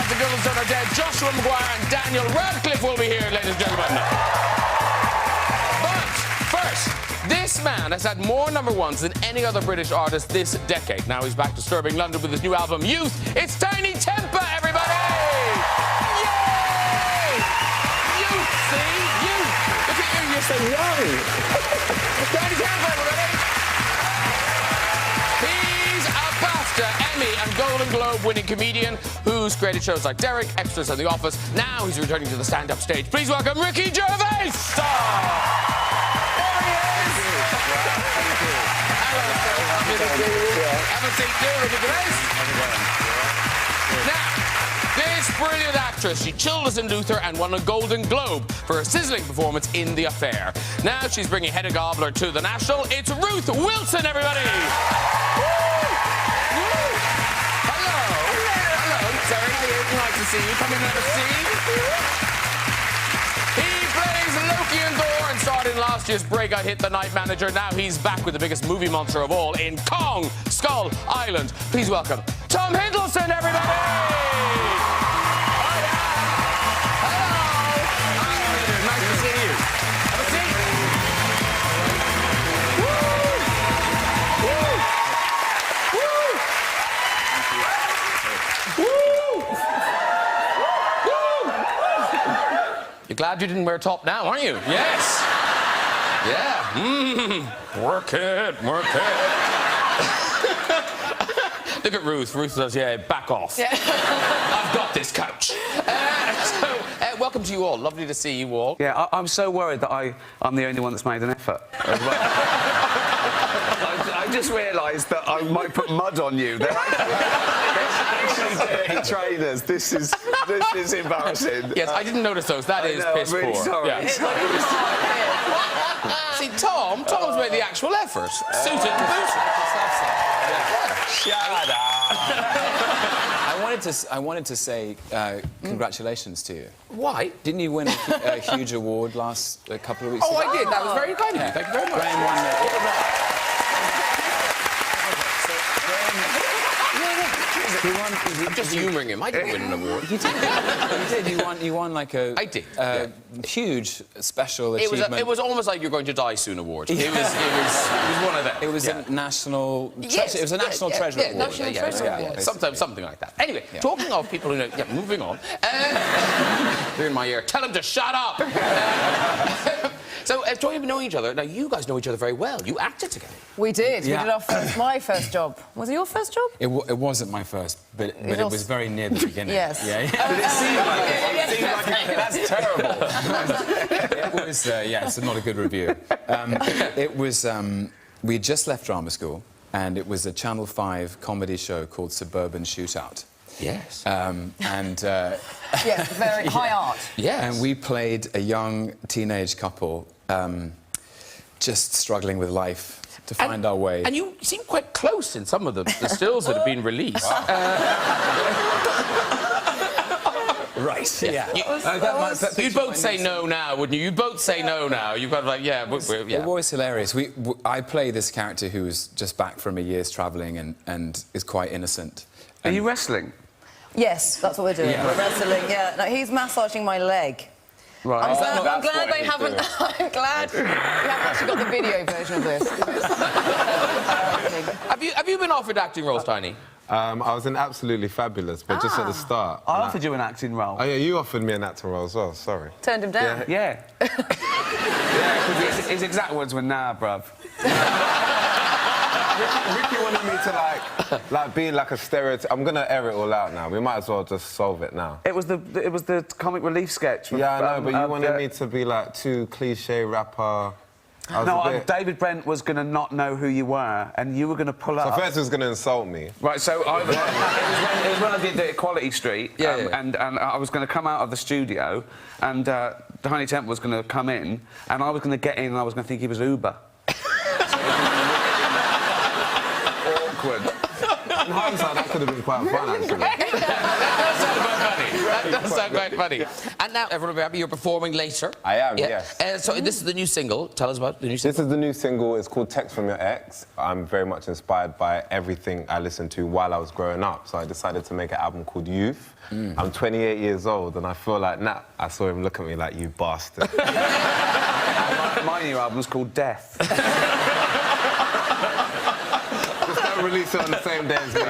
Rosencrantz and Guildenstern are dead. Joshua McGuire and Daniel Radcliffe will be here, ladies and gentlemen. But first, this man has had more #1s than any other British artist this decade. Now he's back disturbing London with his new album, Youth. It's Tinie Tempah, everybody! Yay! Youth, see? Youth. Look at you, you're so young. Tinie Tempah, everybody! He's a BAFTA, Emmy and Golden Globe winning comedian who's created shows like Derek, Extras and The Office. Now he's returning to the stand-up stage. Please welcome Ricky Gervais! Have a seat too, Ricky Gervais. Now, this brilliant actress, she chilled us in Luther and won a Golden Globe for her sizzling performance in The Affair. Now she's bringing Hedda Gabler to the National. It's Ruth Wilson, everybody! Nice to see you. Come in and have a seat. He plays Loki and Thor and starred in last year's breakout hit The Night Manager. Now he's back with the biggest movie monster of all in Kong, Skull Island. Please welcome Tom Hiddleston, everybody! Hello! Nice to see you. Have a seat. You're glad you didn't wear a top now, aren't you? Yes. Yeah. Work it, work it. Look at Ruth. Ruth says, yeah, back off. Yeah. I've got this couch. Welcome to you all. Lovely to see you all. Yeah, I'm so worried that I'm the only one that's made an effort as well. I just realised that I might put mud on you. They're actually dirty trainers. This is embarrassing. Yes, I didn't notice those. That is piss really poor. Sorry. Yeah. See, Tom's made the actual effort. Suited and booted. Shut up. I wanted to say congratulations to you. Why? Didn't you win a huge award a couple of weeks ago? Oh, I did. That was very kind of you. Thank you very much. Graham won I'm just humouring him. I didn't win an award. You did. You won like a... I did. Huge special achievement. It was almost like You're Going to Die Soon award. It was one of them. It was a national... Yes, it was a national treasure award. National treasure award. Something like that. Anyway, talking of people who know... Yeah, moving on. They're in my ear. Tell them to shut up! So, talking of knowing each other, now you guys know each other very well. You acted together. We did. Yeah. We did my first job. Was it your first job? It wasn't my first, but it was very near the beginning. Yes. Yeah. But it seemed like it. That's terrible. It was, it's not a good review. It was, we'd just left drama school, and it was a Channel 5 comedy show called Suburban Shootout. Yes. Yes, very high art. Yes. And we played a young teenage couple just struggling with life to find our way. And you seem quite close in some of the stills that have been released. Right, yeah. You'd both say no now, wouldn't you? You'd both say no now. You've got like, yeah, yeah. It was hilarious. I play this character who was just back from a year's travelling and is quite innocent. Are you wrestling? Yes, that's what we're doing. Yeah. We're wrestling, yeah. No, he's massaging my leg. Right. I'm glad they haven't... I'm glad we haven't actually got the video version of this. Have you been offered acting roles, Tinie? I was in Absolutely Fabulous, but just at the start. I offered you an acting role. Oh, yeah, you offered me an acting role as well, sorry. Turned him down? Yeah. Yeah, because his exact words were, nah, bruv. Ricky wanted me to, like be like a stereotype. I'm going to air it all out now. We might as well just solve it now. It was the comic relief sketch. Yeah, I know, but you wanted me to be, like, too cliché rapper. David Brent was going to not know who you were, and you were going to pull up... So first he was going to insult me. Right, so it was when I did the Equality Street, and I was going to come out of the studio, and Tinie Tempah was going to come in, and I was going to get in, and I was going to think he was Uber. Awkward. In hindsight, that could have been quite fun, actually. That does sound quite funny. And now, everyone will be happy you're performing later. I am, yes. So this is the new single. Tell us about the new single. This is the new single. It's called Text From Your Ex. I'm very much inspired by everything I listened to while I was growing up, so I decided to make an album called Youth. I'm 28 years old, and I feel like, I saw him look at me like, you bastard. My new album's called Death. Just don't release it on the same day as me.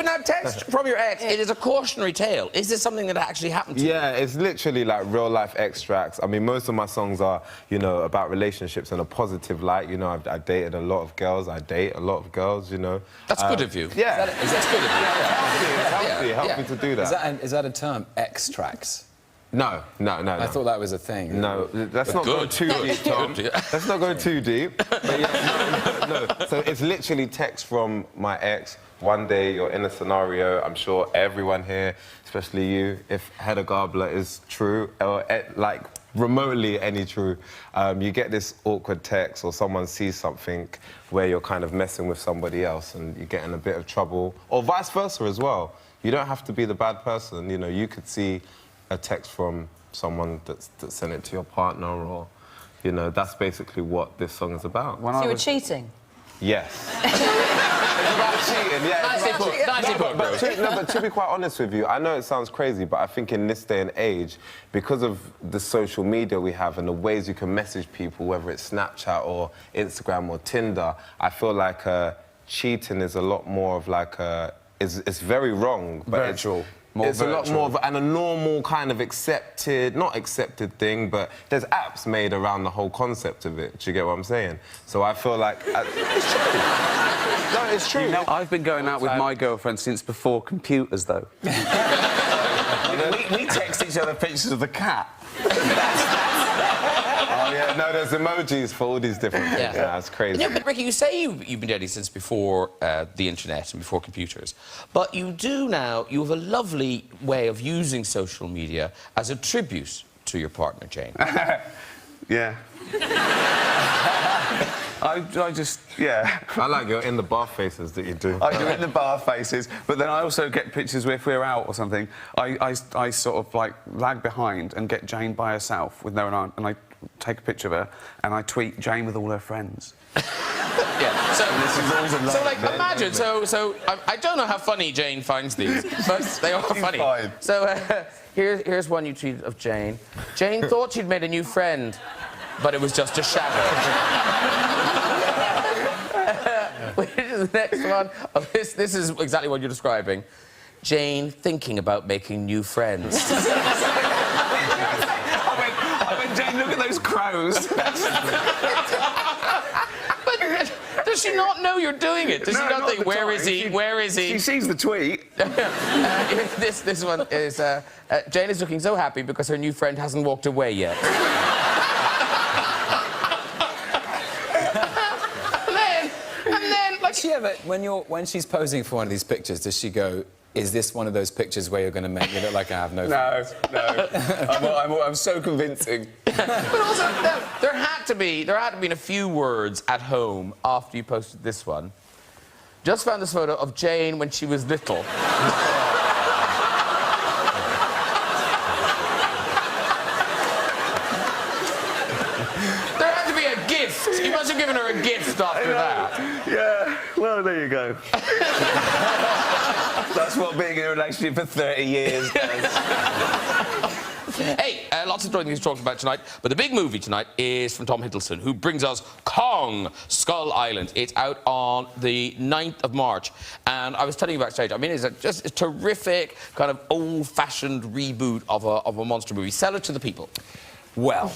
But now, Text From Your Ex, it is a cautionary tale. Is this something that actually happened to you? Yeah, it's literally like real-life extracts. I mean, most of my songs are, you know, about relationships in a positive light. You know, I've dated a lot of girls. I date a lot of girls, you know. That's good of you. Yeah. That's good of you. It's healthy to do that. Is that a term, extracts? No. I thought that was a thing. No, let's not go too deep, Tom. Let's not go too deep. But yeah, no. So it's literally text from my ex. One day you're in a scenario, I'm sure everyone here, especially you, if Hedda Gabler is true, or like remotely any true, you get this awkward text or someone sees something where you're kind of messing with somebody else and you get in a bit of trouble, or vice versa as well. You don't have to be the bad person, you know, you could see a text from someone that sent it to your partner, or, you know, that's basically what this song is about. So you were cheating? Yes. It's about cheating, yeah. Nicely put, but to be quite honest with you, I know it sounds crazy, but I think in this day and age, because of the social media we have and the ways you can message people, whether it's Snapchat or Instagram or Tinder, I feel like cheating is a lot more of like it's very wrong, but virtual. It's a lot more of a normal kind of not accepted thing, but there's apps made around the whole concept of it. Do you get what I'm saying? So I feel like... it's true. No, it's true. You know, I've been going out with my girlfriend since before computers, though. we text each other pictures of the cat. Oh, yeah, no, there's emojis for all these different things. Yeah, that's crazy. Yeah, but Ricky, you say you've been dating since before the internet and before computers, but you do now, you have a lovely way of using social media as a tribute to your partner, Jane. Yeah. I just, yeah. I like your in the bar faces that you do. I do in the bar faces, but then I also get pictures where if we're out or something, I sort of like lag behind and get Jane by herself with no one on, and I take a picture of her and I tweet Jane with all her friends. Yeah. So like, imagine. So I don't know how funny Jane finds these, but they are funny. Fine. So here's one you tweeted of Jane. Jane thought she'd made a new friend, but it was just a shadow. Which is the next one. Oh, this is exactly what you're describing. Jane thinking about making new friends. I went, Jane, look at those crows. But does she not know you're doing it? Does she not think, where is he? Where is he? She sees the tweet. This one is, Jane is looking so happy because her new friend hasn't walked away yet. and then, like... Does she ever, when she's posing for one of these pictures, does she go, is this one of those pictures where you're going to make me look like I have no friends? No. I'm so convincing. But also, there had to be a few words at home after you posted this one. Just found this photo of Jane when she was little. There had to be a gift. You must have given her a gift after that. Yeah, well, there you go. That's what being in a relationship for 30 years does. Hey, lots of things to talk about tonight, but the big movie tonight is from Tom Hiddleston, who brings us Kong, Skull Island. It's out on the 9th of March, and I was telling you backstage, I mean, it's just a terrific, kind of old-fashioned reboot of a monster movie. Sell it to the people. Well,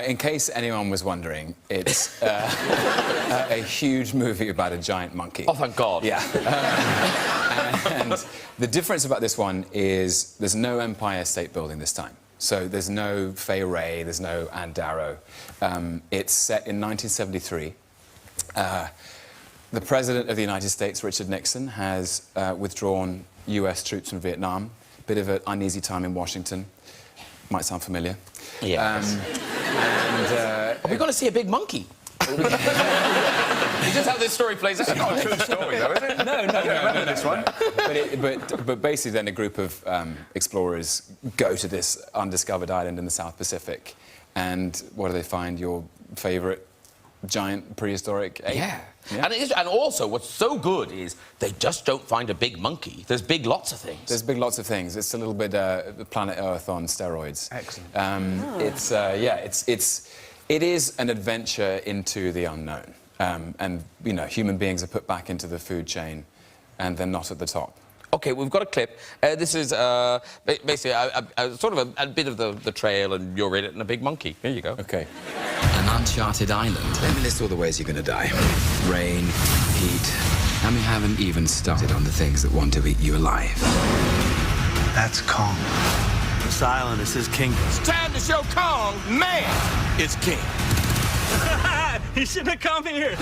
in case anyone was wondering, it's a huge movie about a giant monkey. Oh, thank God. Yeah. And the difference about this one is there's no Empire State Building this time. So there's no Fay Ray, there's no Ann Darrow. It's set in 1973. The President of the United States, Richard Nixon, has withdrawn US troops from Vietnam. Bit of an uneasy time in Washington. Might sound familiar. Yes. And we're going to see a big monkey. Is this how this story plays out? It's not a true story, though, is it? No. This one. But basically, then a group of explorers go to this undiscovered island in the South Pacific, and what do they find? Your favourite giant prehistoric ape? Yeah. And also, what's so good is they just don't find a big monkey. There's lots of things. There's lots of things. It's a little bit Planet Earth on steroids. Excellent. It is an adventure into the unknown. And, you know, human beings are put back into the food chain, and they're not at the top. OK, we've got a clip. This is basically sort of a bit of the trail, and you're in it, and a big monkey. Here you go. OK. An uncharted island. Let me list all the ways you're going to die. Rain, heat, and we haven't even started on the things that want to eat you alive. That's Kong. This island is his kingdom. It's time to show Kong, man, is king. He shouldn't have come here.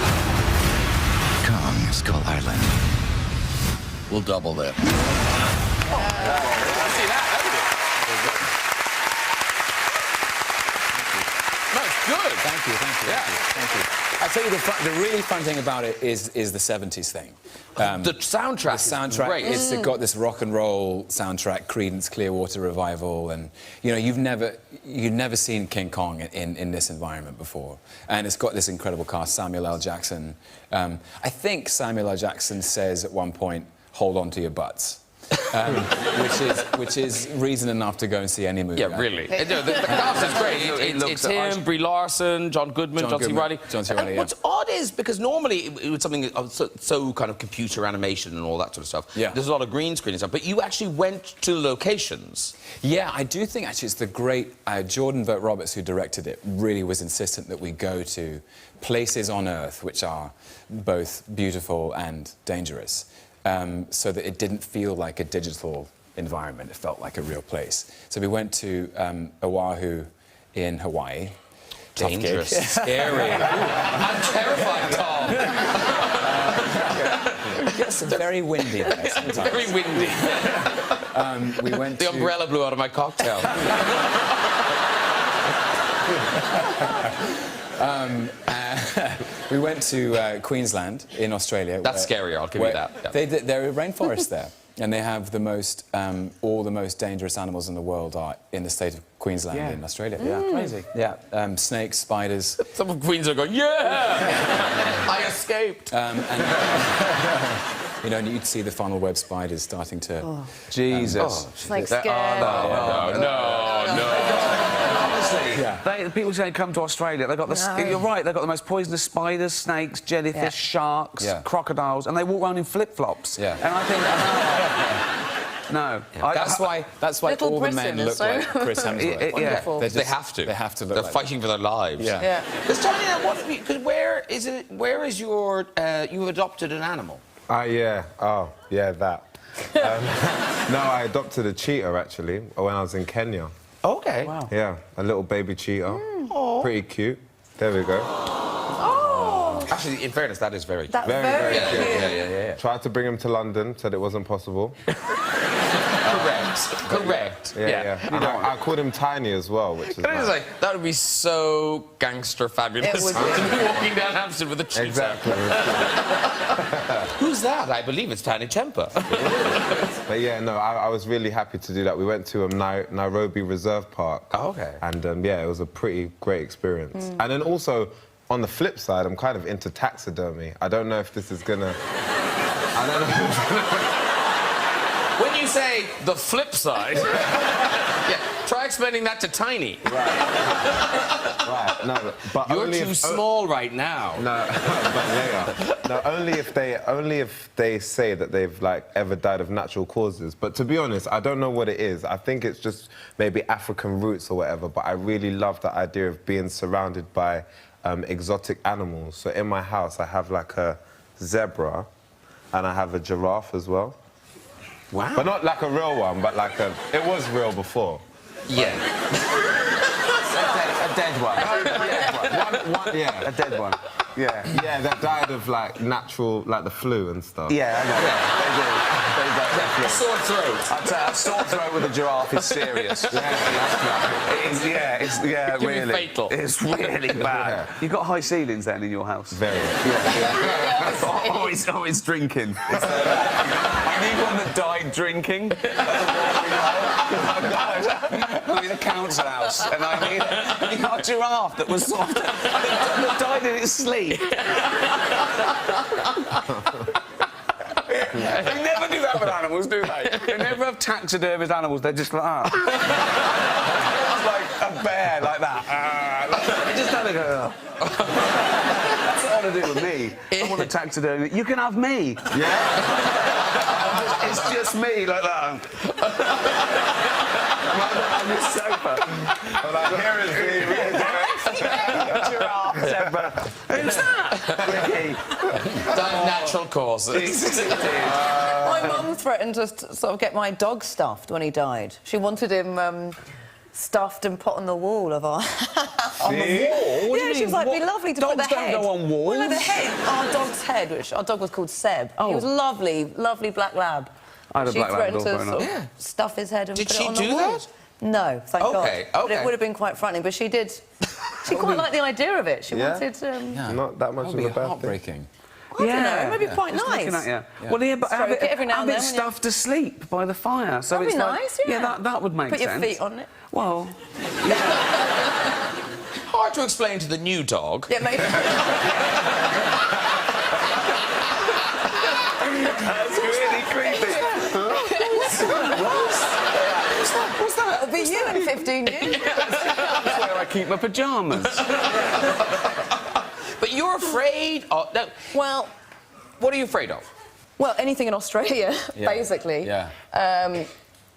Kong, Skull Island. We'll double that. See that? No, it's good. Thank you. I tell you, the really fun thing about it is the 70s thing. The soundtrack is great. It's got this rock and roll soundtrack, Creedence Clearwater Revival, and you know you've never seen King Kong in this environment before, and it's got this incredible cast. Samuel L. Jackson. I think Samuel L. Jackson says at one point, "Hold on to your butts." which is reason enough to go and see any movie. Yeah, really. The cast is great. It's him, Brie Larson, John Goodman, John C. Reilly. John C. Reilly, yeah. What's odd is, because normally it was something so kind of computer animation and all that sort of stuff. Yeah. There's a lot of green screen and stuff, but you actually went to locations. Yeah, I do think actually it's the great Jordan Vogt Roberts, who directed it, really was insistent that we go to places on Earth which are both beautiful and dangerous. So that it didn't feel like a digital environment, it felt like a real place. So we went to Oahu in Hawaii. Dangerous, scary. I'm terrified, Tom. Yes, very windy there sometimes. Very windy. We went the umbrella blew out of my cocktail. We went to Queensland in Australia. That's scarier, I'll give you that. Yeah. There are rainforests there, and they have the most, all the most dangerous animals in the world are in the state of Queensland in Australia. Yeah, crazy. Yeah, snakes, spiders. Some of Queens are going, yeah! I escaped. You know, and you'd see the funnel web spiders starting to... Oh. Jesus. It's like scary. No. Honestly, the people say come to Australia, they've got the... You're right, they've got the most poisonous spiders, snakes, jellyfish, sharks, crocodiles, and they walk around in flip-flops. Yeah. And I think... No. That's why Little all Britain the men is look so- like Chris Hemsworth. Wonderful. They have to. They have to look They're like fighting for their lives. Yeah. Because tell me now, where is your... you've adopted an animal? Yeah. Oh, yeah, that. No, I adopted a cheetah, actually, when I was in Kenya. Okay. Wow. Yeah, a little baby cheetah. Pretty cute. There we go. Oh! Actually, in fairness, that is very cute. That's very Yeah, cute. yeah. Tried to bring him to London, said it wasn't possible. Correct. Yeah. And I called him Tinie as well, which is Can I just say, that would be so gangster fabulous. It would to be walking down Hampstead with a cheetah. Exactly. Who's that? I believe it's Tinie Tempah. But yeah, no, I was really happy to do that. We went to Nairobi Reserve Park. Oh, okay. And yeah, it was a pretty great experience. And then also, on the flip side, I'm kind of into taxidermy. I don't know if this is gonna... I don't know if it's gonna... When you say the flip side, try explaining that to Tinie. Right, no, but You're only too small right now. No, but later. No, only if they say that they've like ever died of natural causes. But to be honest, I don't know what it is. I think it's just maybe African roots or whatever. But I really love the idea of being surrounded by exotic animals. So in my house, I have like a zebra, and I have a giraffe as well. Wow. But not like a real one, but like a... It was real before. Yeah. A dead one. Yeah. A dead one. Yeah. Yeah, that died of, like, natural, like, the flu and stuff. Yeah, I know. They do. A sore throat. I'd say a sore throat with a giraffe is serious. It's really fatal. It's really bad. You've got high ceilings then in your house. Very. Always drinking. I need one that died drinking. I'm in a council house, and I need a giraffe that was soft, that died in its sleep. They never do that with animals, do they? They never have taxidermist animals. They're just like that. It's like a bear, like that. They just don't go. That's what I want to do with me. I want a taxidermy. You can have me. Yeah. It's just me, like that. On this sofa. Like, here is the Giraffe, zebra. Who's that? Ricky. Natural causes. My mum threatened to sort of get my dog stuffed when he died. She wanted him stuffed and put on the wall of our... On the wall? What do you Yeah, she was mean? like, it'd be lovely to put the Dogs don't head... go on walls. Well, no, the head, our dog's head, which our dog was called Seb. Oh. He was lovely, lovely black lab. I had a black She threatened Labrador to growing sort up. of stuff his head and Did put she it on the do wall. that? No, thank God. Okay, But okay. it would have been quite frightening, but she did... She quite liked the idea of it. She wanted... Not that much That of would a be bad thing. heartbreaking. I don't know, maybe quite Just looking nice. at you. Well, yeah, but have Stroke it every now have and it then when you're- stuffed to sleep by the fire. So That'd it's be like, nice, yeah. that would make Put sense. your feet on it. Well, Hard to explain to the new dog. Yeah, maybe. that's really creepy. What's that? It'll be you in 15 years. That's where I keep my pyjamas. But you're afraid of... No. Well, What are you afraid of? well, anything in Australia, Yeah. basically. Yeah.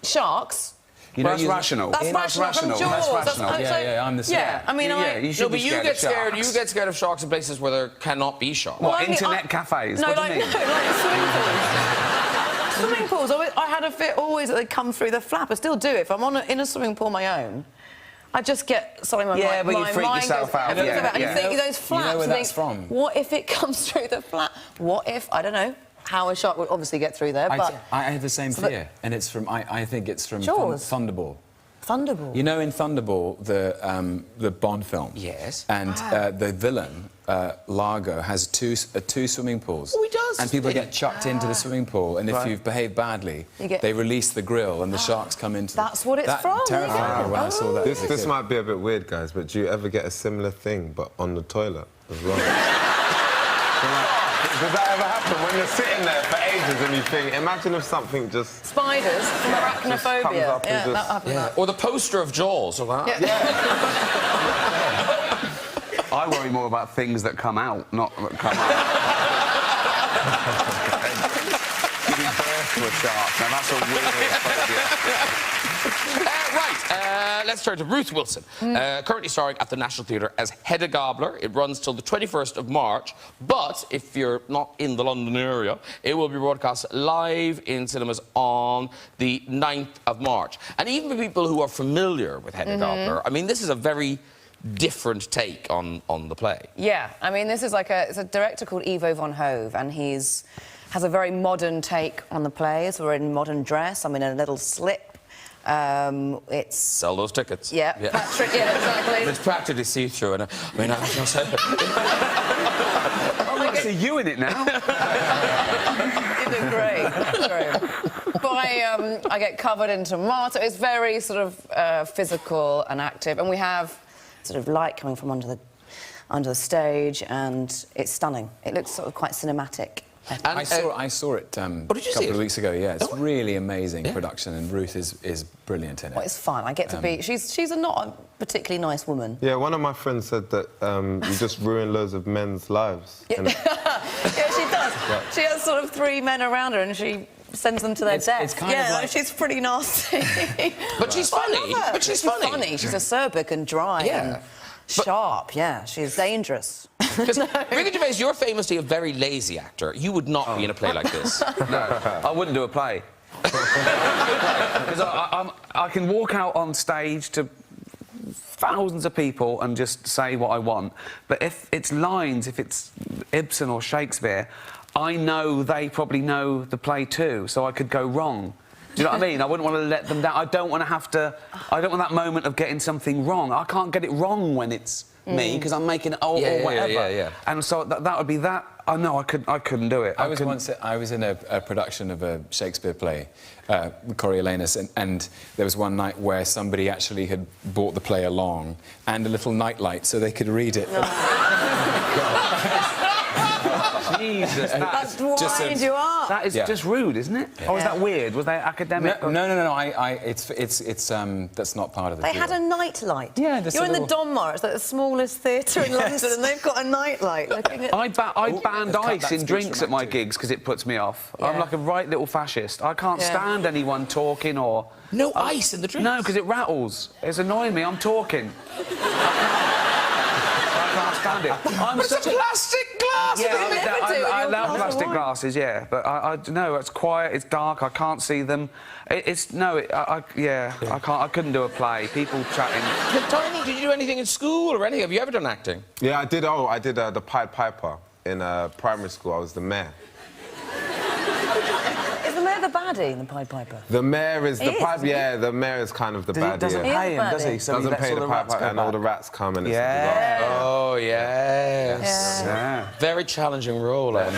Sharks. You know, That's you- rational. That's rational from Jaws. That's rational. I'm the same. Yeah, I mean, Yeah, you No, should but be you scared get of scared. You sharks. get scared of sharks in places where there cannot be sharks. What, Well, I mean, internet cafes? No, What do like, you mean? no, like swimming pools. Swimming pools. I had a fit always that they come through the flap. I still do it. If I'm in a swimming pool my own, I just get something. Yeah, but you freak yourself out. And Yeah, you yeah. think those flaps. where you that's think, from? What if it comes through the flap? What if I don't know how a shark would obviously get through there? But I have the same So that- fear, and it's from. I think it's from Jaws? Thunderball. Thunderball. You know, in Thunderball, the Bond film. Yes. And the villain, Largo, has two swimming pools. Oh, he does. And people get chucked into the swimming pool, and if you've behaved badly, You get- they release the grill, and the sharks come into. That's what it's that from, terrified yeah. me when I saw that. This as a kid. might be a bit weird, guys, but do you ever get a similar thing, but on the toilet as well? Does that ever happen when you're sitting there for ages and you think, imagine if something just... Spiders from arachnophobia. comes up and Yeah, just- that happened. Or the poster of Jaws. Or that. I worry more about things that come out, not that come out. Giving birth to a shark. Now, that's a weird phobia. Let's turn to Ruth Wilson, currently starring at the National Theatre as Hedda Gabler. It runs till the 21st of March, but if you're not in the London area, it will be broadcast live in cinemas on the 9th of March. And even for people who are familiar with Hedda Gabler, I mean, this is a very different take on the play. Yeah, I mean, this is like it's a director called Ivo von Hove, and has a very modern take on the plays. We're in modern dress. I'm in a little slip. It's... Sell those tickets. Yeah, Patrick, yeah, exactly. It's practically see-through, and I mean, I was say... I want to see you in it now. You did great. Great. But I get covered in tomato. It's very sort of physical and active, and we have sort of light coming from under the stage, and it's stunning. It looks sort of quite cinematic. I saw it a did you see couple it? of weeks ago. Yeah, it's really amazing production, and Ruth is brilliant in it. Well, it's fun. I get to be... She's not a particularly nice woman. Yeah, one of my friends said that you just ruin loads of men's lives. And Yeah, she does. She has sort of 3 men around her, and she sends them to their death. It's kind of like... she's pretty nasty. But she's funny. But she's funny. She's acerbic and dry and sharp. Yeah, she's dangerous. Because Ricky Gervais, you're famously a very lazy actor. You would not be in a play like this. No, I wouldn't do a play. Because I can walk out on stage to thousands of people and just say what I want. But if it's lines, if it's Ibsen or Shakespeare, I know they probably know the play too, so I could go wrong. Do you know what I mean? I wouldn't want to let them down. I don't want to have to... I don't want that moment of getting something wrong. I can't get it wrong when it's me, because I'm making it or whatever. Yeah. And so that would be that... Oh, no, I couldn't do it. I was in a production of a Shakespeare play, Coriolanus, and there was one night where somebody actually had brought the play along and a little nightlight so they could read it. Jesus, That's why you are. that is just rude, isn't it? Or is that weird? Was they academic? No. It's that's not part of the They deal. had a nightlight. Yeah, just You're a in little... the Donmar. It's like the smallest theatre in London, and they've got a nightlight. Looking at... I banned cut ice that in speech drinks from at my that too. gigs because it puts me off. Yeah. I'm like a right little fascist. I can't stand anyone talking or... No ice in the drink? No, because it rattles. It's annoying me. I'm talking. I can't stand it. I'm It's a plastic glass! Yeah, You never do with I your love glass of plastic wine. glasses, yeah. But I no, it's quiet, it's dark, I can't see them. I couldn't do a play. People chatting. Tiny, did you do anything in school or anything? Have you ever done acting? Yeah, I did. Oh, I did the Pied Piper in primary school. I was the mayor. Is the mayor the baddie in the Pied Piper? The mayor is the He is, pipe. isn't he? Yeah, the mayor is kind of the He baddie. doesn't yeah. pay him, does he? So he Doesn't lets pay all the the rats pipe, go and all the back. rats come and it's Yeah. Oh, yes. Yeah. Very challenging role, Ed.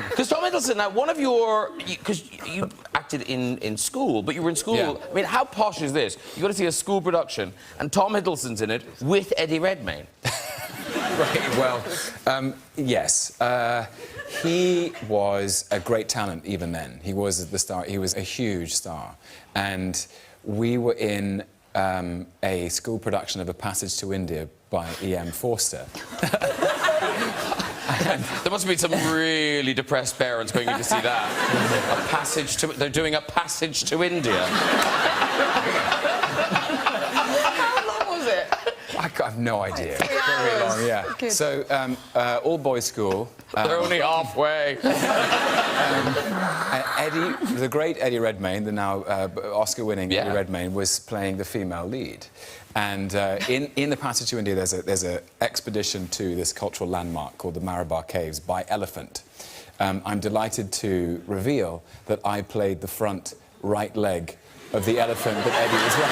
Because Tom Hiddleston, now, one of your... Because you acted in school, but you were in school... Yeah. I mean, how posh is this? You've got to see a school production, and Tom Hiddleston's in it with Eddie Redmayne. Right, well, yes. He was a great talent even then. He was the star. He was a huge star. And we were in a school production of A Passage to India by E.M. Forster. There must have been some really depressed parents going in to see that. A passage to... They're doing A Passage to India. How long was it? I have no idea. 3 Very hours. long, yeah. Good. So, all-boys school. They're only halfway. Eddie, the great Eddie Redmayne, the now Oscar-winning Eddie Redmayne, was playing the female lead. And in The Passage to India, there's a expedition to this cultural landmark called the Marabar Caves by elephant. I'm delighted to reveal that I played the front right leg of the elephant that Eddie was riding.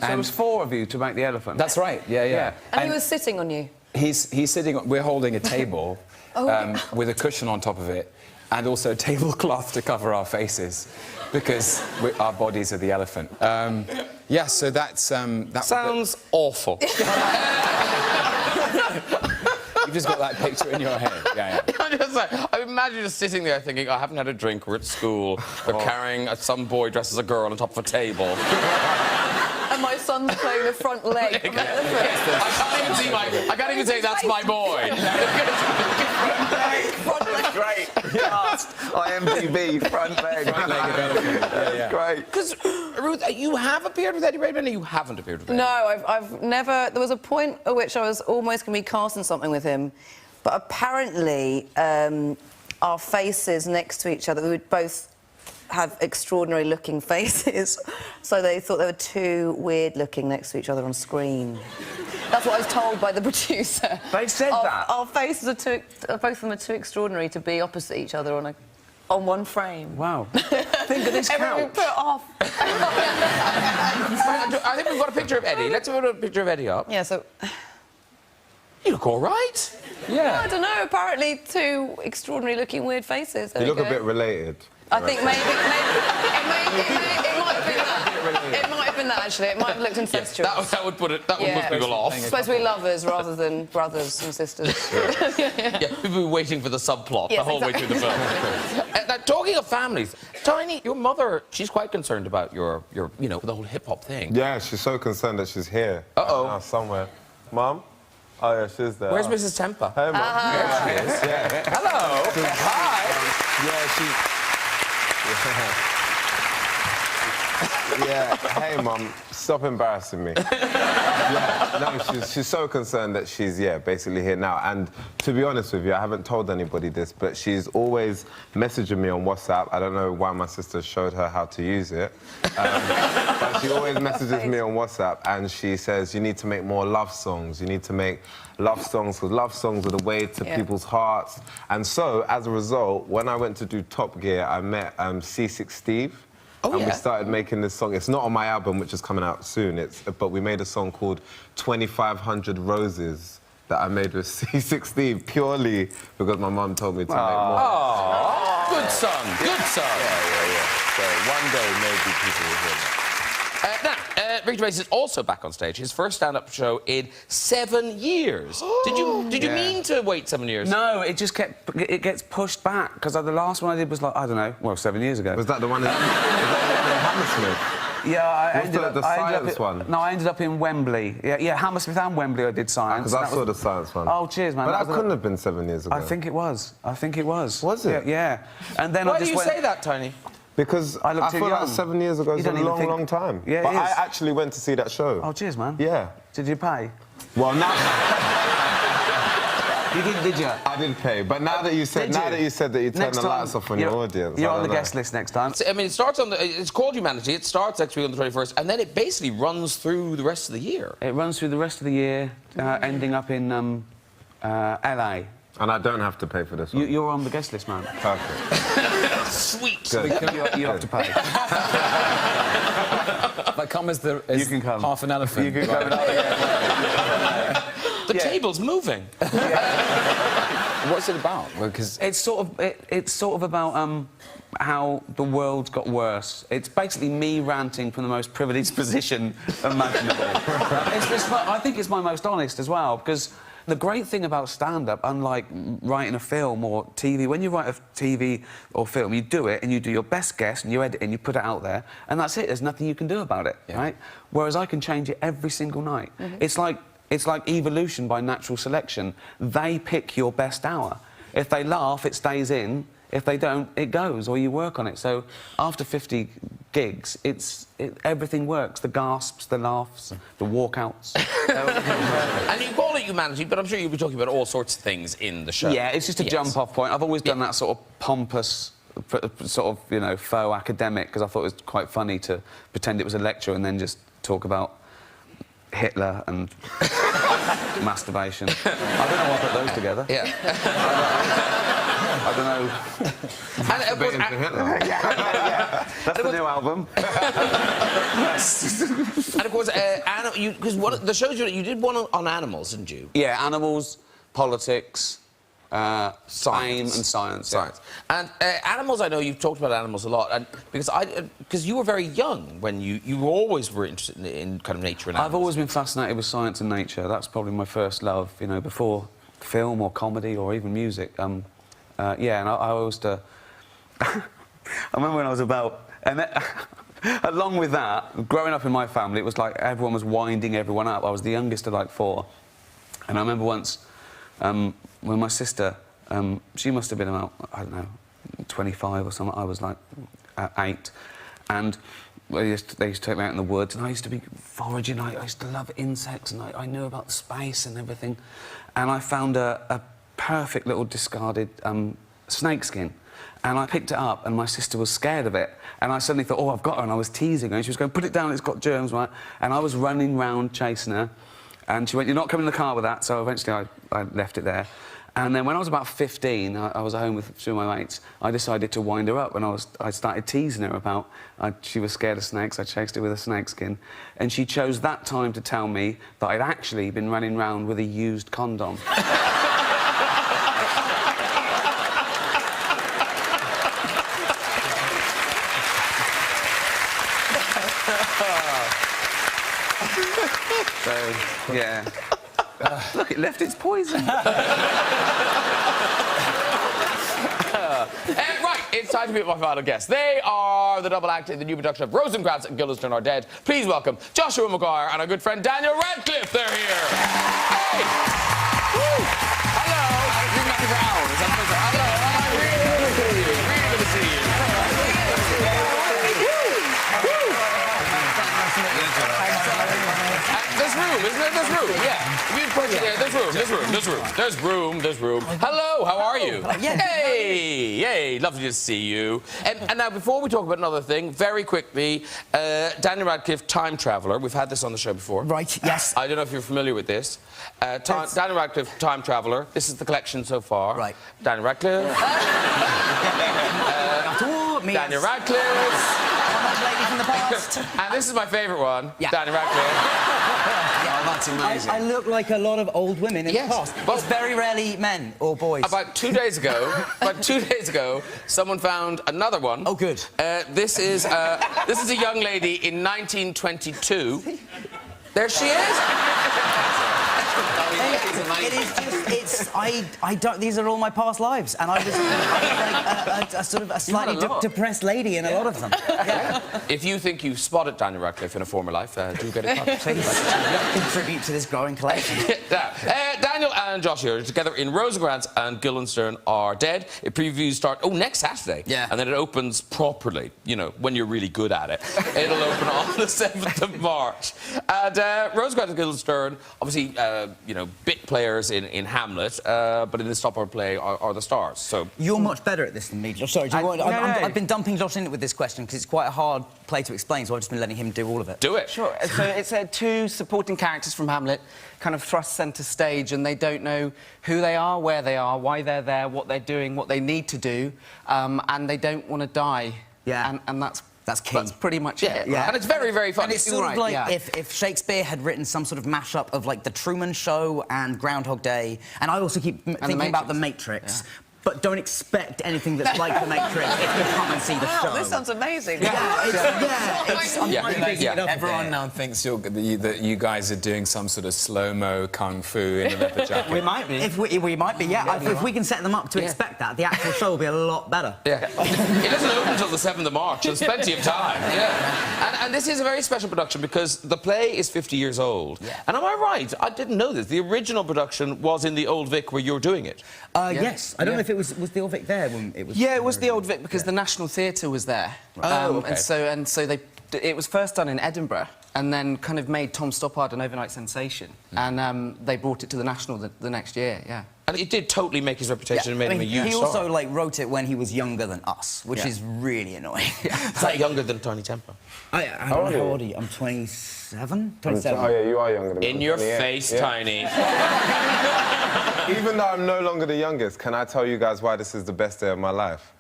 So it was 4 of you to make the elephant? That's right, yeah. And he was sitting on you? He's sitting on... We're holding a table with a cushion on top of it and also a tablecloth to cover our faces because our bodies are the elephant. Yeah, so that's... that Sounds awful. You've just got that picture in your head. Yeah. I'm just like, I imagine just sitting there thinking, I haven't had a drink, we're at school, they're carrying some boy dressed as a girl on top of a table. And my son's playing the front leg. I can't even say that's my boy. Great. IMDb, front leg. Yeah. Great. Because, Ruth, you have appeared with Eddie Redmayne or you haven't appeared with him? No, I've never... There was a point at which I was almost going to be casting something with him, but apparently our faces next to each other, we would both have extraordinary-looking faces, so they thought they were too weird-looking next to each other on screen. That's what I was told by the producer. They said that? Our faces are too... Both of them are too extraordinary to be opposite each other on one frame. Wow. Think of this Everyone couch. put it off. I think we've got a picture of Eddie. Let's put a picture of Eddie up. Yeah, so... You look all right. Yeah. I don't know, apparently two extraordinary-looking weird faces. There You we look a go. bit related. I think maybe it might have been that. It might have been that, actually. It might have looked incestuous. That would put people off. Supposed to be lovers rather than brothers and sisters. Yeah, people be waiting for the subplot Yes, the whole way through the film. Now, talking of families, Tinie, your mother, she's quite concerned about your you know, the whole hip-hop thing. Yeah, she's so concerned that she's here. Uh-oh. Right now, somewhere. Mum? Oh, yeah, she's there. Where's Mrs. Tempah? Hey, Mum. There she is. Yeah. Hello. Hi. Yeah, she... Yeah, hey, Mum, stop embarrassing me. Yeah, no, she's so concerned that she's, basically here now. And to be honest with you, I haven't told anybody this, but she's always messaging me on WhatsApp. I don't know why my sister showed her how to use it. But she always messages me on WhatsApp and she says, you need to make more love songs. You need to make love songs, because love songs are the way to people's hearts. And so, as a result, when I went to do Top Gear, I met C6 Steve. And we started making this song. It's not on my album, which is coming out soon, but we made a song called 2,500 Roses that I made with C6 Steve purely because my mum told me to make more. Oh, good song, good song. Yeah. So one day, maybe people will hear that. Now, Ricky Gervais is also back on stage. His first stand-up show in 7 years. Did you mean to wait 7 years? No, it just gets pushed back, because the last one I did was, like, I don't know, well, 7 years ago. Was that the one in Hammersmith? Yeah, I What's ended up... the science one? No, I ended up in Wembley. Yeah, Hammersmith and Wembley I did science. Because I saw the science one. Oh, cheers, man. But that couldn't have been 7 years ago. I think it was. Was it? Yeah. And then Why do you say that, Tinie? Because I feel like 7 years ago is a long time. Yeah, but it is. I actually went to see that show. Oh, cheers, man. Yeah. Did you pay? Well, now... You did you? I didn't pay, but now that you said that you turn the lights off on your audience, you're on the guest list next time. I mean, it starts on it's called Humanity. It starts next week on the 21st, and then it basically runs through the rest of the year. It runs through the rest of the year, ending up in LA. And I don't have to pay for this one. You're on the guest list, man. Perfect. Sweet. You have to pay. If I come as you can come. half an elephant. You can come. The table's moving. What's it about? Because it's sort of about how the world's got worse. It's basically me ranting from the most privileged position imaginable. I think it's my most honest as well, because the great thing about stand-up, unlike writing a film or TV, when you write a TV or film, you do it and you do your best guess and you edit it and you put it out there, and that's it. There's nothing you can do about it, right? Whereas I can change it every single night. It's like evolution by natural selection. They pick your best hour. If they laugh, it stays in. If they don't, it goes, or you work on it. So after 50 gigs, everything works. The gasps, the laughs, the walkouts. And you call it Humanity, but I'm sure you'll be talking about all sorts of things in the show. Yeah, it's just a jump-off point. I've always done that sort of pompous, sort of, you know, faux academic, because I thought it was quite funny to pretend it was a lecture and then just talk about Hitler and masturbation. I don't know why I put those together. Yeah. I don't know. And of course, That's the new album. and of course, because the shows you did one on animals, didn't you? Yeah, animals, politics, fame and science. And animals, I know you've talked about animals a lot, and because you were very young when you always were interested in kind of nature and animals. I've always been fascinated with science and nature. That's probably my first love, you know, before film or comedy or even music. Yeah, and I always... I remember when I was about... And then, along with that, growing up in my family, it was like everyone was winding everyone up. I was the youngest of, like, 4. And I remember once, when my sister... she must have been about, I don't know, 25 or something. I was, like, 8. And they used to take me out in the woods, and I used to be foraging. I used to love insects, and I knew about space and everything. And I found a perfect little discarded snakeskin, and I picked it up, and my sister was scared of it, and I suddenly thought, oh, I've got her, and I was teasing her, and she was going, put it down, it's got germs, right? And I was running round chasing her, and she went, you're not coming in the car with that, so eventually I left it there. And then when I was about 15, I was at home with 2 of my mates, I decided to wind her up, and I started teasing her about, she was scared of snakes, I chased her with a snakeskin, and she chose that time to tell me that I'd actually been running round with a used condom. So, yeah. Look, it left its poison. Right, it's time to meet my final guests. They are the double act in the new production of Rosencrantz and Guildenstern Are Dead. Please welcome Joshua McGuire and our good friend Daniel Radcliffe. They're here. Hey! Woo! Hello! I've been back here for hours. Hello! Really good to see you. Really good to see you. isn't it? There's room, yeah. If you put it there, there's room. Hello, how are you? Hey, lovely to see you. And now, before we talk about another thing, very quickly, Daniel Radcliffe, time traveller. We've had this on the show before. Right, yes. I don't know if you're familiar with this. Daniel Radcliffe, time traveller. This is the collection so far. Right. Daniel Radcliffe. Daniel Radcliffe. Lady from the past. And this is my favourite one. Yeah. Daniel Radcliffe. That's amazing. I look like a lot of old women in the past. It's very rarely men or boys. About 2 days ago, someone found another one. Oh, good. This is a young lady in 1922. There she is. It is just, I don't, these are all my past lives, and I was like a sort of a slightly depressed lady in a lot of them. Yeah. If you think you've spotted Daniel Radcliffe in a former life, do get in touch. Please contribute to this growing collection. Daniel and Joshua are together in Rosencrantz, and Guildenstern are dead. Previews start next Saturday. Yeah. And then it opens properly. You know, when you're really good at it. It'll open on the 7th of March. And Rosencrantz and Guildenstern, obviously, you know, bit players in Hamlet, but in this opera play are the stars. So you're much better at this than me, Josh. Sorry, I've been dumping Josh in it with this question because it's quite a hard play to explain, so I've just been letting him do all of it. Do it. Sure. So it's two supporting characters from Hamlet, kind of thrust centre stage, and they don't know who they are, where they are, why they're there, what they're doing, what they need to do, and they don't want to die. Yeah. And that's key. That's pretty much it. Yeah. And it's very, very fun. And it's sort of like if Shakespeare had written some sort of mashup of like The Truman Show and Groundhog Day, and I also keep thinking about The Matrix. Yeah. But don't expect anything that's like The Matrix if you come and see the show. This sounds amazing. Everyone now thinks that you guys are doing some sort of slow-mo kung fu in a leather jacket. We might be. We might be, yeah. If we can set them up to expect that, the actual show will be a lot better. Yeah. It doesn't open until the 7th of March. There's plenty of time. Yeah. And this is a very special production because the play is 50 years old. Yeah. And am I right? I didn't know this. The original production was in the Old Vic where you're doing it. Yes. I don't know if it was the Old Vic there when it was. Yeah, it was the Old Vic because the National Theatre was there. Okay. And so it was first done in Edinburgh and then kind of made Tom Stoppard an overnight sensation. And they brought it to the National the next year. Yeah. And it did totally make his reputation and made him a huge He star. also like wrote it when he was younger than us, which is really annoying. It's like younger than Tinie Tempah. I don't know how old are you? I'm 27. 27. Oh, yeah, you are younger than me. In your face, Tinie. Even though I'm no longer the youngest, can I tell you guys why this is the best day of my life?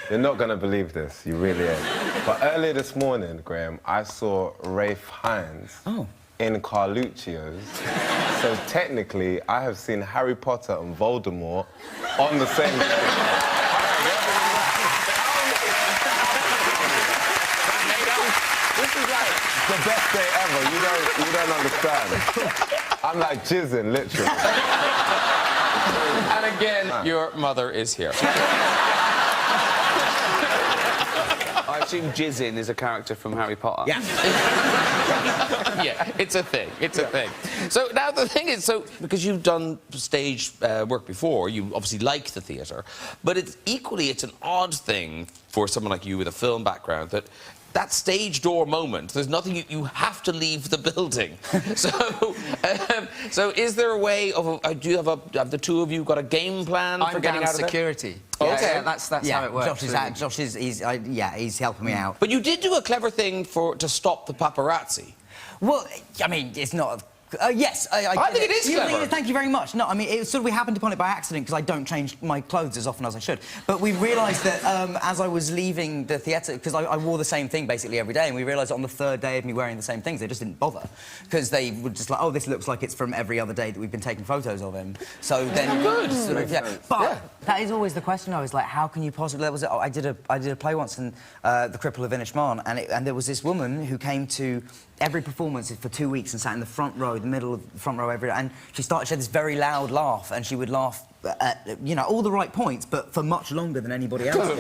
You're not going to believe this. You really ain't. But earlier this morning, Graham, I saw Rafe Fiennes in Carluccio's. So technically, I have seen Harry Potter and Voldemort on the same day. This is like the best day ever. You don't understand. I'm like jizzing, literally. And again, your mother is here. I assume Jizzin is a character from Harry Potter. Yeah. Yeah, it's a thing. It's a thing. So now the thing is, because you've done stage work before, you obviously like the theatre, but it's an odd thing for someone like you with a film background that stage door moment, there's nothing, you have to leave the building. So is there a way of, do you have the two of you got a game plan for getting out of security? Okay. Yeah, that's how it works. Josh is he's helping me out. But you did do a clever thing to stop the paparazzi. Well, I mean, it's not. Yes, I think it is clever. Thank you very much. No, I mean, we happened upon it by accident because I don't change my clothes as often as I should. But we realised that as I was leaving the theatre, because I wore the same thing basically every day, and we realised that on the third day of me wearing the same things, they just didn't bother. Because they would just like, oh, this looks like it's from every other day that we've been taking photos of him. So then... Sort of, yeah. But that is always the question, I was like, how can you possibly... I did a play once in The Cripple of Inishmaan, and there was this woman who came to every performance for 2 weeks and sat in the front row, the middle of the front row every day, and she had this very loud laugh, and she would laugh at, you know, all the right points, but for much longer than anybody else was. So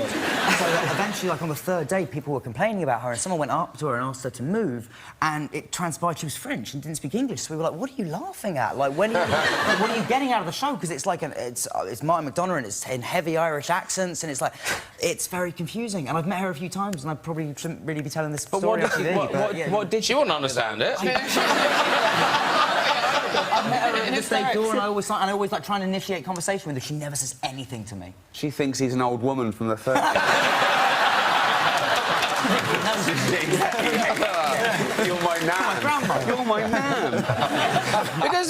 eventually, like on the third day, people were complaining about her, and someone went up to her and asked her to move, and it transpired she was French and didn't speak English. So we were like, what are you laughing at? Like, when are you, like, what are you getting out of the show? Because it's like, it's Martin McDonagh, and it's in heavy Irish accents, and it's like, it's very confusing. And I've met her a few times, and I probably shouldn't really be telling this story on TV. What did she? She wouldn't understand it. I've met her in the stage door, and I always like try and initiate conversation with her. She never says anything to me. She thinks he's an old woman from the 30s. You're my nan. My grandma. You're my nan.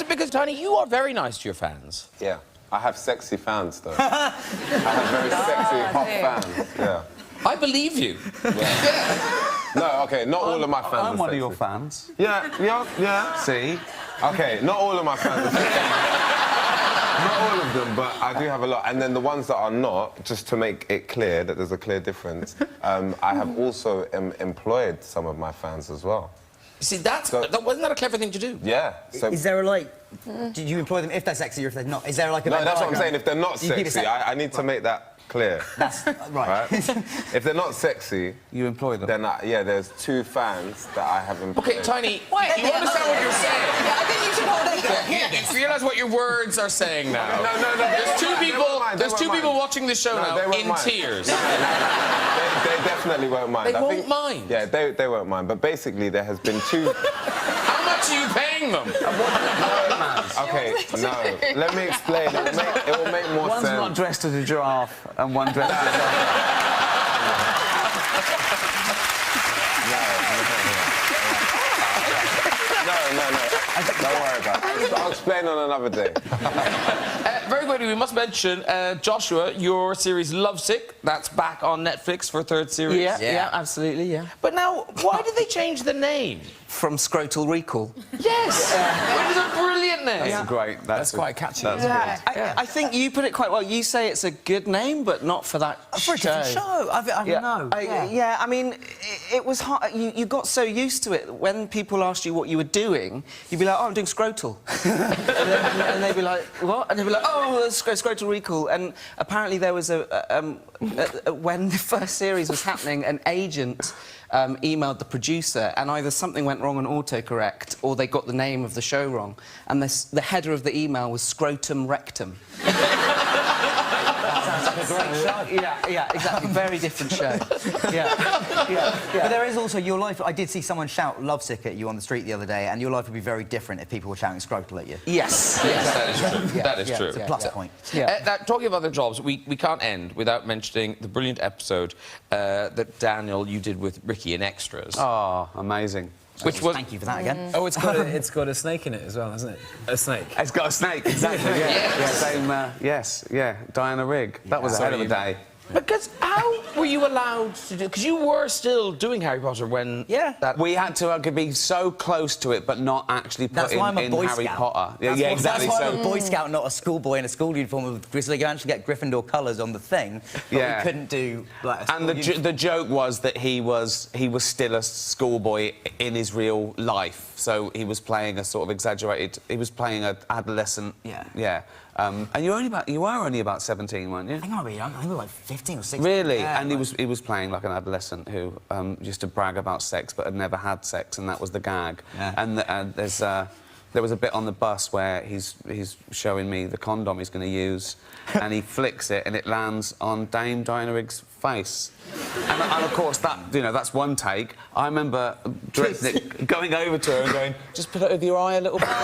because Tinie, you are very nice to your fans. Yeah. I have sexy fans, though. I have very sexy, hot fans. Yeah. I believe you. No, OK, not all of my fans I'm are one of sexy. your fans. Yeah. See? OK, not all of my fans are sexy. Not all of them, but I do have a lot. And then the ones that are not, just to make it clear that there's a clear difference, I have also employed some of my fans as well. See, wasn't that a clever thing to do? Yeah. So Is there a, like... Do you employ them if they're sexy or if they're not? Is there, like, a... no, that's what I'm saying. If they're not You keep it sexy, I need to make that clear. That's... right. If they're not sexy... You employ them? Then, there's 2 fans that I have employed. OK, Tinie, you understand what you're saying? I think you should hold it. You realise what your words are saying now? No. There's two people. There's two people watching this show now won't in mind. tears. They definitely won't mind. They won't mind? Yeah, they won't mind. But basically, there has been 2... How much are you paying them? OK, no. Let me explain. It will make more One's sense. not dressed as a giraffe and one dressed as a... No. Don't worry about it. I'll explain on another day. Very quickly, we must mention, Joshua, your series Lovesick. That's back on Netflix for a 3rd series. Yeah, absolutely, yeah. But now, why did they change the name? From Scrotal Recall. Yes! It was a brilliant name. That's great. That's quite catchy. That's good. I think you put it quite well. You say it's a good name, but not for that For a different show. I know. I mean, it was hard. You got so used to it. When people asked you what you were doing, you'd be like, oh, I'm doing Scrotal. and they'd be like, what? And they'd be like, oh, Scrotal Recall. And apparently there was when the first series was happening, an agent emailed the producer, and either something went wrong on autocorrect or they got the name of the show wrong. And the header of the email was Scrotum Rectum. Sounds like a great show. Yeah, exactly. Very different show. Yeah. But there is also your life. I did see someone shout "lovesick" at you on the street the other day, and your life would be very different if people were shouting "scrotal" at you. Yes. That is true. That is true. It's a plus point. Now, talking of other jobs, we can't end without mentioning the brilliant episode that, Daniel, you did with Ricky in Extras. Oh, amazing. Which was... Thank you for that again. Oh, it's got a snake in it as well, hasn't it? A snake. It's got a snake, exactly, yeah. Diana Rigg. That was a hell of a day. Because how were you allowed to do... Because you were still doing Harry Potter when... We had to be so close to it, but not actually put in Harry Potter. That's Exactly. why I'm a Boy Scout, not a schoolboy in a school uniform. So you can actually get Gryffindor colours on the thing, but we couldn't do... Like, and the joke was that he was still a schoolboy in his real life, so he was playing a sort of exaggerated... He was playing an adolescent... Yeah. And you were only about 17, weren't you? I think I was young. I think we were like 15 or 16. Really? Yeah, And he was playing like an adolescent who used to brag about sex but had never had sex, and that was the gag. Yeah. And there was a bit on the bus where he's showing me the condom he's going to use, and he flicks it and it lands on Dame Diana Rigg's face. And of course, that's one take. I remember directing it, going over to her and going, just put it over your eye a little bit. So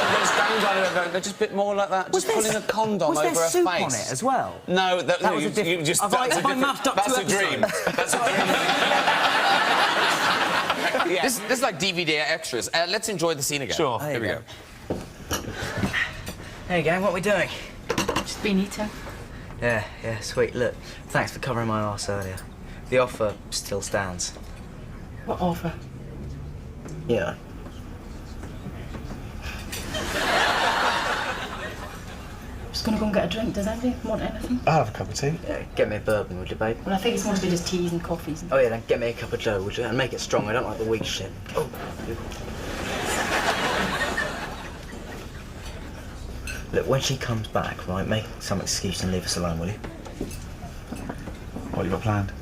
there's Dame Diana Rigg going, just a bit more like that, just pulling a condom over her face. Was there soup on it as well? No, was a different... that's That's a dream. That's a dream. This is like DVD extras. Let's enjoy the scene again. Sure. Here we go. There you go, what are we doing? Just been eating. Yeah, sweet. Look, thanks for covering my arse earlier. The offer still stands. What offer? Yeah. Just gonna go and get a drink. Does anybody want anything? I'll have a cup of tea. Yeah, get me a bourbon, would you, babe? Well, I think it's mostly just teas and coffees. Oh, yeah, then get me a cup of Joe, would you? And make it strong. I don't like the weak shit. Oh. Look, when she comes back, right, make some excuse and leave us alone, will you? What you got planned?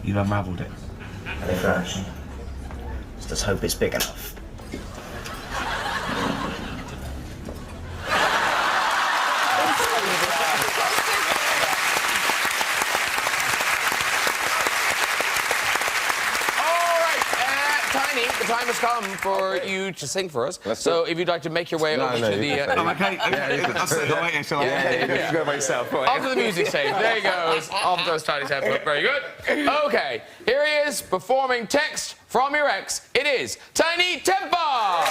You've unravelled it. Ready for action? Let's hope it's big enough. Tinie, the time has come for you to sing for us. So if you'd like to make your way over to the... I'm okay. I'll sit there waiting, shall I? Yeah. Go by yourself. Off to the music stage. There he goes. Off goes Tinie Tempah. Very good. OK, here he is performing Text from Your Ex. It is Tinie Tempah.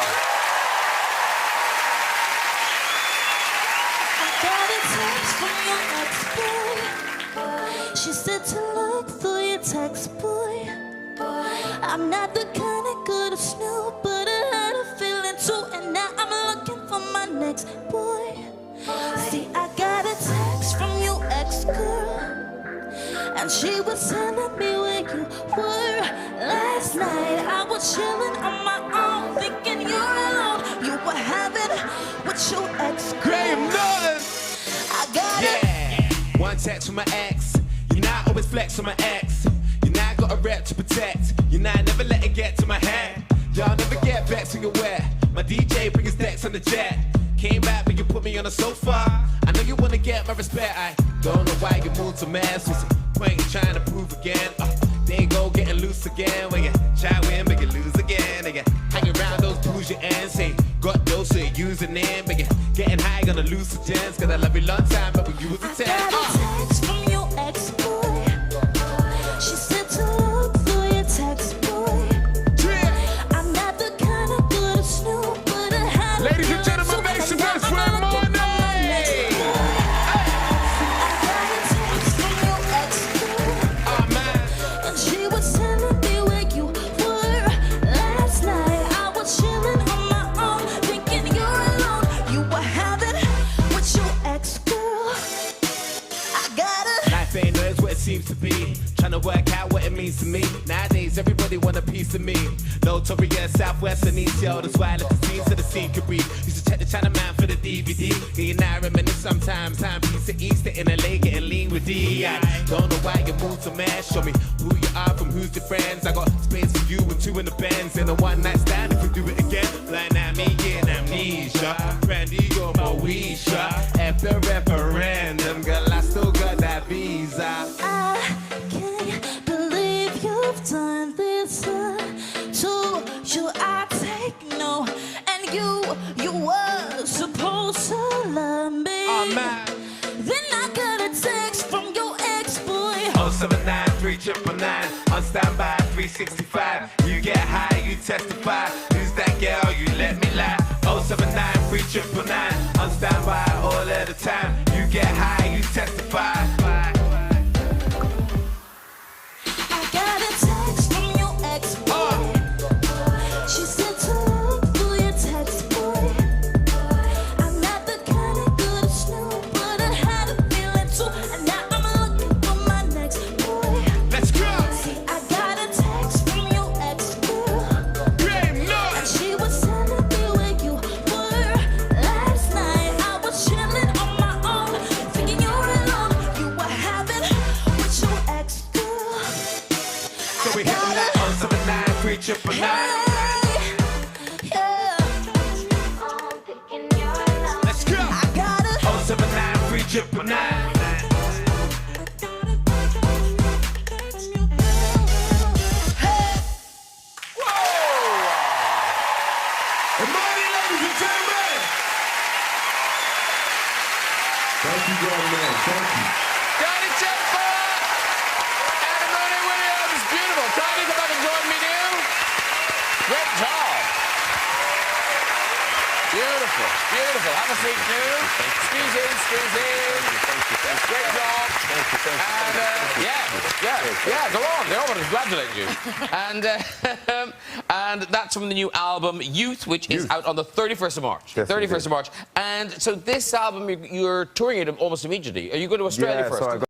Got a text from your ex-boy. She said to look through your text, boy. I'm not the kind of good to snoop, but I had a feeling too, and now I'm looking for my next boy. See, I got a text from your ex-girl, and she was telling me where you were. Last night I was chilling on my own, thinking you're alone. You were having with your ex-girl. Norton. I got it. One text from my ex. You know I always flex on my ex. You know I got a rep to protect. You know I never let it get to my head. Y'all never get vexed when you're wet. My DJ bring his decks on the jet. Came back but you put me on the sofa. I know you wanna get my respect. I don't know why you moved to mess. What's the point in trying to prove again? There you go, getting loose again. When you try win but you lose again. And you hang around those bougie ends. Say got those to username. But you getting high on the loose gems. Cause I love you long time but we use the I got a text from your ex-boy. She said to look through your text, boy. I'm not the kind of good to snoop, but I had Ladies and gentlemen, make some noise for Money! I got a text from your ex-boy. And she was telling me where you were. Last night I was chilling on my own, thinking you're alone. You were having with your ex-girl. I got it. Life ain't always what it seems to be. Trying to work out what it means to me. Nowadays, everybody want a piece of me. Notorious, Southwest and East, yo. That's why I let the scenes of the scene could read. Used to check the China man for the DVD. Yeah, you now reminisce sometimes. Time piece of Easter in LA, getting lean with D. I don't know why you moved to man. Show me who you are from who's your friends. I got space for you and two in the Benz. And a one night stand if we do it again. Blind at me, getting amnesia. Brandy, go Moesha. F the referendum, girl, I still got that visa. I can't believe you've done this to you. I take no, and you were supposed to love me. Oh, man. Then I got a text from your ex-boy. 079-3999 on standby 365. You get high, you testify. Who's that girl? You let me lie. 079-3999 on standby all of the time. You get high, you testify. I got a text from your ex-boy. She said to look through your text, boy. I'm not the kind of good to snoop, but I had a feeling too, and now I'm looking for my next boy. Let's go! See, I got a text from your ex-girl, and she was telling me where you were. Last night I was chilling on my own, thinking you're alone. You were having with your ex-girl. So we hit them that 079-3999. Let's go! 079-3999. Good morning, ladies and gentlemen! Thank you, young man. Thank you. Tinie Tempah! And Money Williams. Beautiful. Tinie, come back and join me, dear. Great job. Beautiful. Beautiful. Have a seat, too. Squeeze in, squeeze in. Great job. And, go on. They all want to congratulate you. And that's from the new album, Youth, which is out on the 31st of March. Yes, 31st of March. And so this album, you're touring it almost immediately. Are you going to Australia first? So I got